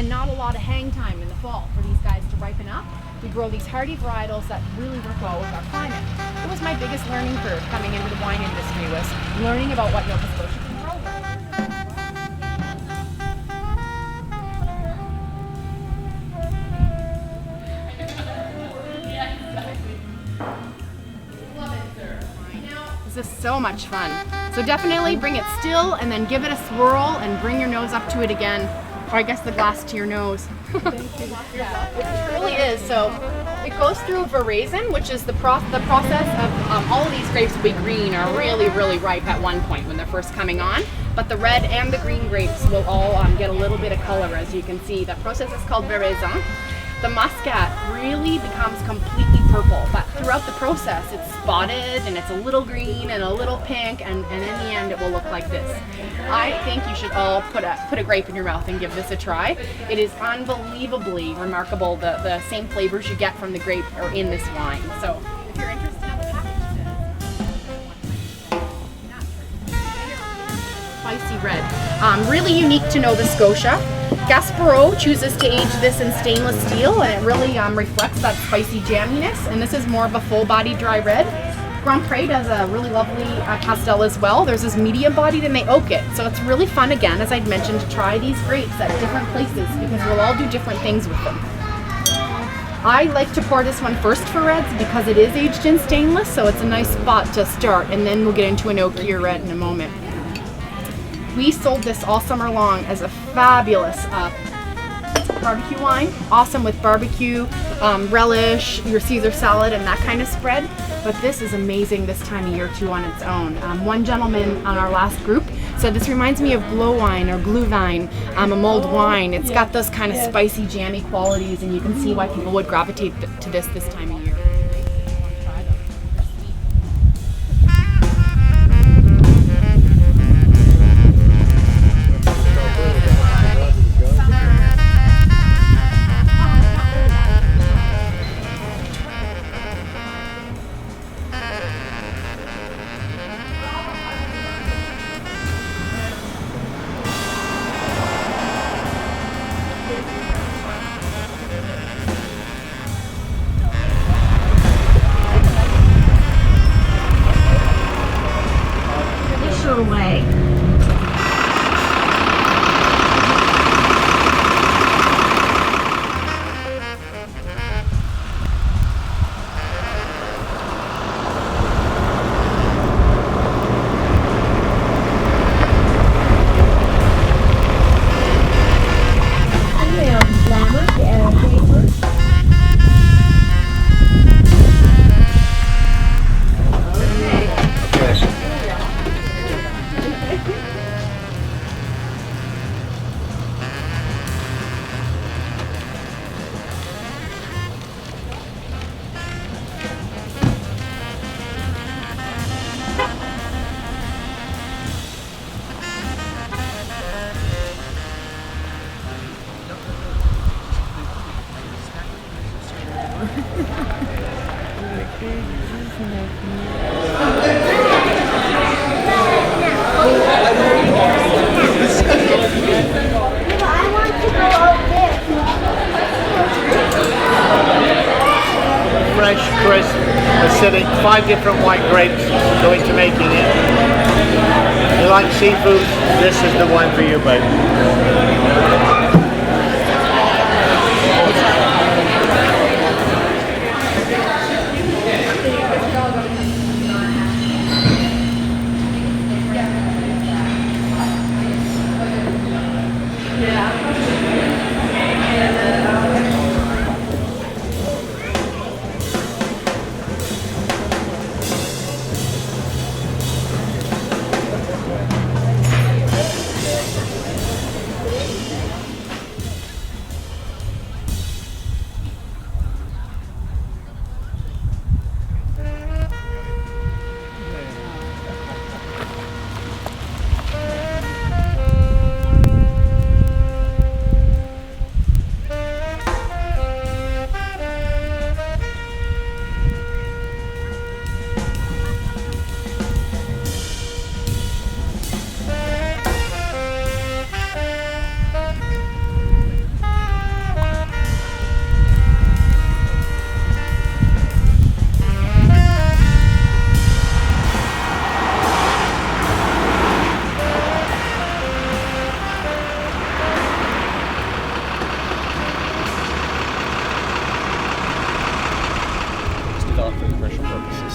not a lot of hang time in the fall for these guys to ripen up. We grow these hardy varietals that really work well with our climate. It was my biggest learning curve coming into the wine industry, was learning about what Nova Scotia can grow. This is so much fun. So definitely bring it still and then give it a swirl and bring your nose up to it again. Or I guess the glass to your nose. It really is. So it goes through veraison, which is the process of all of these grapes will be green or really, really ripe at one point when they're first coming on. But the red and the green grapes will all get a little bit of color, as you can see. That process is called veraison. The muscat really becomes completely purple, but throughout the process it's spotted and it's a little green and a little pink, and in the end it will look like this. I think you should all put a grape in your mouth and give this a try. It is unbelievably remarkable. The same flavors you get from the grape are in this wine. So if you're interested in the package, spicy red. Really unique to Nova Scotia. Gaspereau chooses to age this in stainless steel, and it really reflects that spicy jamminess, and this is more of a full-bodied dry red. Grand Pré does a really lovely pastel as well. There's this medium bodied and they oak it, so it's really fun, again, as I'd mentioned, to try these grapes at different places because we'll all do different things with them. I like to pour this one first for reds because it is aged in stainless, so it's a nice spot to start, and then we'll get into an oakier red in a moment. We sold this all summer long as a fabulous barbecue wine. Awesome with barbecue, relish, your Caesar salad, and that kind of spread. But this is amazing this time of year too on its own. One gentleman on our last group said this reminds me of glühwein or glühwein, a mulled wine. It's got those kind of spicy, jammy qualities, and you can see why people would gravitate to this time of year. Way. Fresh, crisp, acidic, 5 different white grapes go into making it. If you like seafood, this is the wine for you, babe.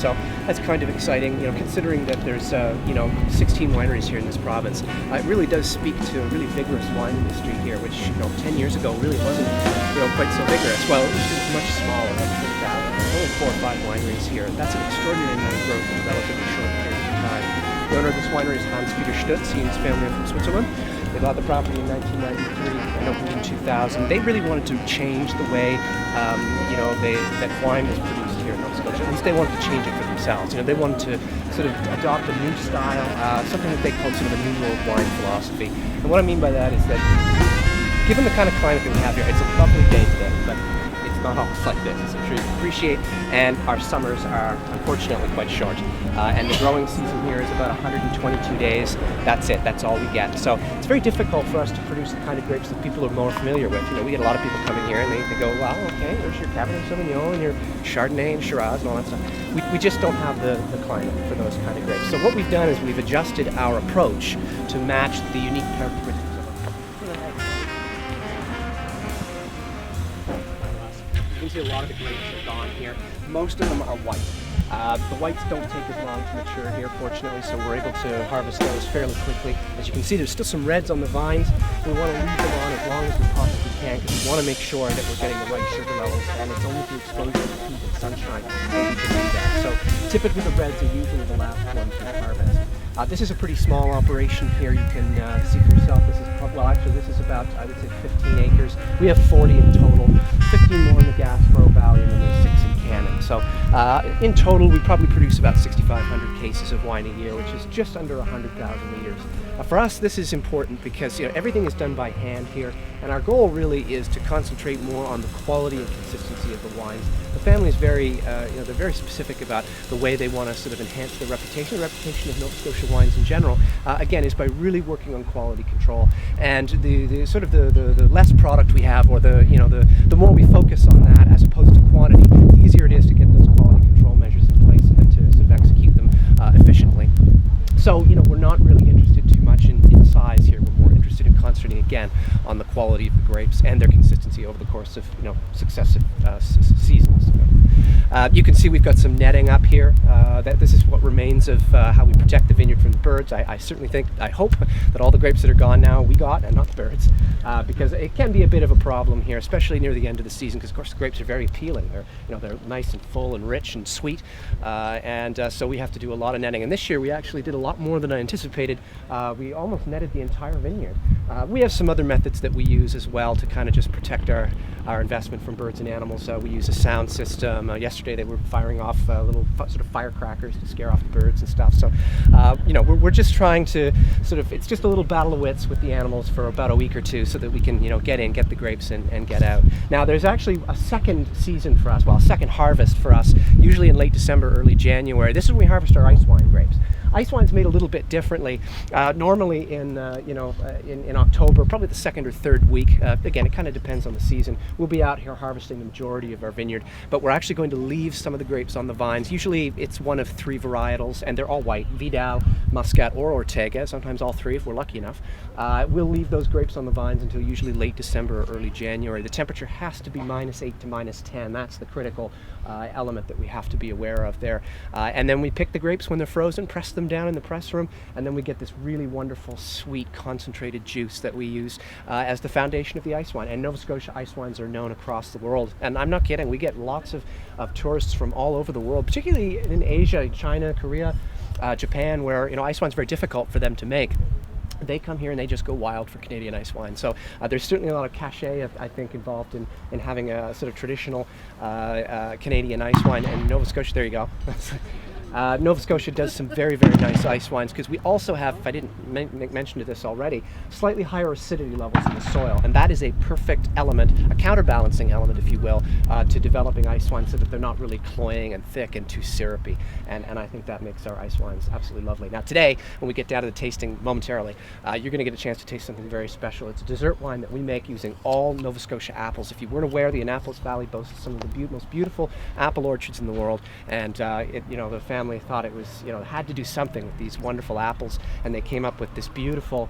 So that's kind of exciting, you know, considering that there's, 16 wineries here in this province. It really does speak to a really vigorous wine industry here, which, 10 years ago really wasn't, quite so vigorous. Well, it was much smaller, only 4 or 5 wineries here. That's an extraordinary amount of growth in a relatively short period of time. The owner of this winery is Hans-Peter Stutz. He and his family are from Switzerland. They bought the property in 1993 and opened in 2000. They really wanted to change the way, that wine was produced here in Nova Scotia. At least they wanted to change it for themselves. They wanted to sort of adopt a new style, something that they called sort of a new world wine philosophy. And what I mean by that is that, given the kind of climate that we have here, it's a lovely day today, but it's not always like this, as I'm sure you can appreciate, and our summers are unfortunately quite short. And the growing season here is about 122 days. That's it, that's all we get. So it's very difficult for us to produce the kind of grapes that people are more familiar with. We get a lot of people coming here and they go, well, okay, there's your Cabernet Sauvignon and your Chardonnay and Shiraz and all that stuff. We just don't have the climate for those kind of grapes. So what we've done is we've adjusted our approach to match the unique characteristics. You can see a lot of the grapes are gone here. Most of them are white. The whites don't take as long to mature here, fortunately, so we're able to harvest those fairly quickly. As you can see, there's still some reds on the vines. We want to leave them on as long as we possibly can because we want to make sure that we're getting the right sugar levels, and it's only through exposure to heat and sunshine that we can do that. So typically the reds are usually the last ones we harvest. This is a pretty small operation here. You can see for yourself. This is about, I would say, 15 acres. We have 40 in total, 15 more in the Gaspereau Valley, and then there's 6 in Cannon. So in total, we probably produce about 6,500 cases of wine a year, which is just under 100,000 liters. For us, this is important because everything is done by hand here, and our goal really is to concentrate more on the quality and consistency of the wines. The family is very, they're very specific about the way they want to sort of enhance the reputation of Nova Scotia wines in general. Again, is by really working on quality control, and the sort of the less product we have, or the more we focus on that as opposed to quantity, the easier it is to get those quality control measures in place and then to sort of execute them efficiently. So, we're not really interested too much in size here. We're more interested in concentrating again on the quality of the grapes and their consistency over the course of successive seasons. You can see we've got some netting up here. This is what remains of how we protect the vineyard from the birds. I certainly hope that all the grapes that are gone now we got, and not the birds, because it can be a bit of a problem here, especially near the end of the season, because of course the grapes are very appealing. They're nice and full and rich and sweet, so we have to do a lot of netting. And this year we actually did a lot more than I anticipated. We almost netted the entire vineyard. We have some other methods that we use as well to kind of just protect our investment from birds and animals. We use a sound system. Yesterday they were firing off little sort of firecrackers to scare off the birds and stuff. So, we're just trying to it's just a little battle of wits with the animals for about a week or two so that we can, get the grapes and get out. Now, there's actually a second season for us, a second harvest for us, usually in late December, early January. This is when we harvest our ice wine grapes. Ice wine's made a little bit differently. Normally in October, probably the second or third week. Again, it kind of depends on the season. We'll be out here harvesting the majority of our vineyard, but we're actually going to leave some of the grapes on the vines. Usually it's one of 3 varietals, and they're all white: Vidal, Muscat, or Ortega. Sometimes all 3 if we're lucky enough. We'll leave those grapes on the vines until usually late December or early January. The temperature has to be -8 to -10. That's the critical element that we have to be aware of there. And then we pick the grapes when they're frozen, press them down in the press room, and then we get this really wonderful, sweet, concentrated juice that we use as the foundation of the ice wine. And Nova Scotia ice wines are known across the world. And I'm not kidding, we get lots of tourists from all over the world, particularly in Asia, China, Korea, Japan, where ice wine's very difficult for them to make. They come here and they just go wild for Canadian ice wine. So there's certainly a lot of cachet, I think, involved in having a sort of traditional Canadian ice wine. And Nova Scotia, there you go. Nova Scotia does some very, very nice ice wines because we also have, if I didn't mention this already, slightly higher acidity levels in the soil, and that is a perfect element, a counterbalancing element, if you will, to developing ice wines so that they're not really cloying and thick and too syrupy, and I think that makes our ice wines absolutely lovely. Now today, when we get down to the tasting momentarily, you're going to get a chance to taste something very special. It's a dessert wine that we make using all Nova Scotia apples. If you weren't aware, the Annapolis Valley boasts some of the most beautiful apple orchards in the world, and the family family thought it was, had to do something with these wonderful apples, and they came up with this beautiful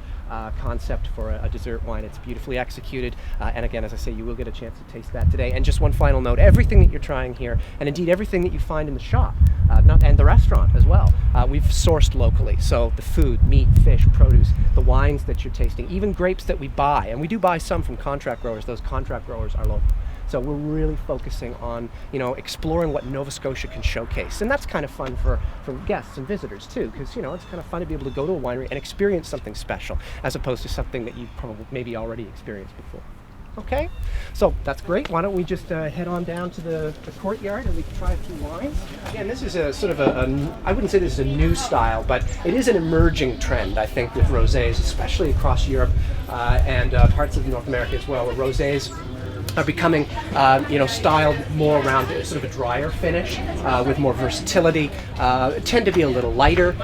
concept for a dessert wine. It's beautifully executed, and again, as I say, you will get a chance to taste that today. And just one final note, everything that you're trying here, and indeed everything that you find in the shop, and the restaurant as well, we've sourced locally. So the food, meat, fish, produce, the wines that you're tasting, even grapes that we buy, and we do buy some from contract growers. Those contract growers are local. So we're really focusing on, exploring what Nova Scotia can showcase. And that's kind of fun for guests and visitors too, because, it's kind of fun to be able to go to a winery and experience something special, as opposed to something that you've probably maybe already experienced before. Okay, so that's great. Why don't we just head on down to the courtyard and we can try a few wines. Again, this is a sort of I wouldn't say this is a new style, but it is an emerging trend, I think, with rosés, especially across Europe and parts of North America as well, where rosés are becoming, styled more around sort of a drier finish with more versatility, tend to be a little lighter,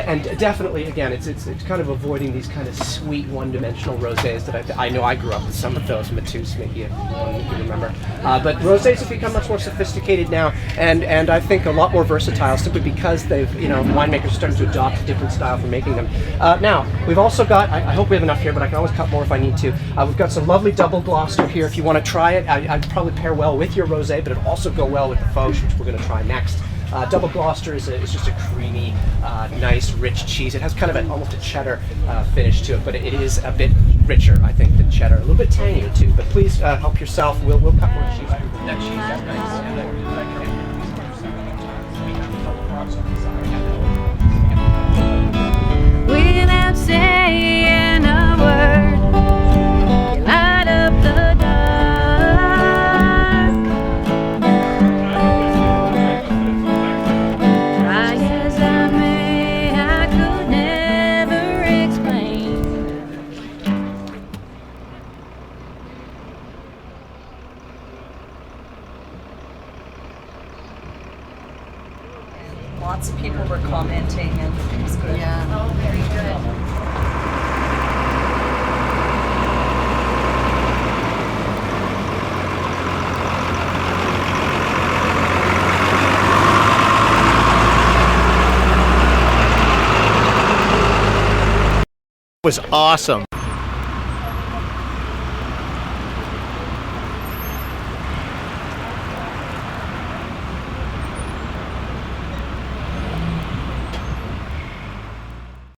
and definitely, again, it's kind of avoiding these kind of sweet one-dimensional rosés that I know I grew up with some of those, Matus, maybe one you can remember. But rosés have become much more sophisticated now, and I think a lot more versatile, simply because they've, winemakers are starting to adopt a different style for making them. Now, we've also got, I hope we have enough here, but I can always cut more if I need to. We've got some lovely double Gloucester here if you want to try it. I'd probably pair well with your rosé, but it'll also go well with the Fauche, which we're going to try next. Double Gloucester is just a creamy, nice, rich cheese. It has kind of almost a cheddar finish to it, but it is a bit richer, I think, than cheddar. A little bit tangier too. But please help yourself. We'll cut more cheese. That cheese is nice. Without saying a word, you light up the dark. Try as I may, I could never explain. Lots of people were commenting, and it was good. Yeah. Oh, very good. Was awesome.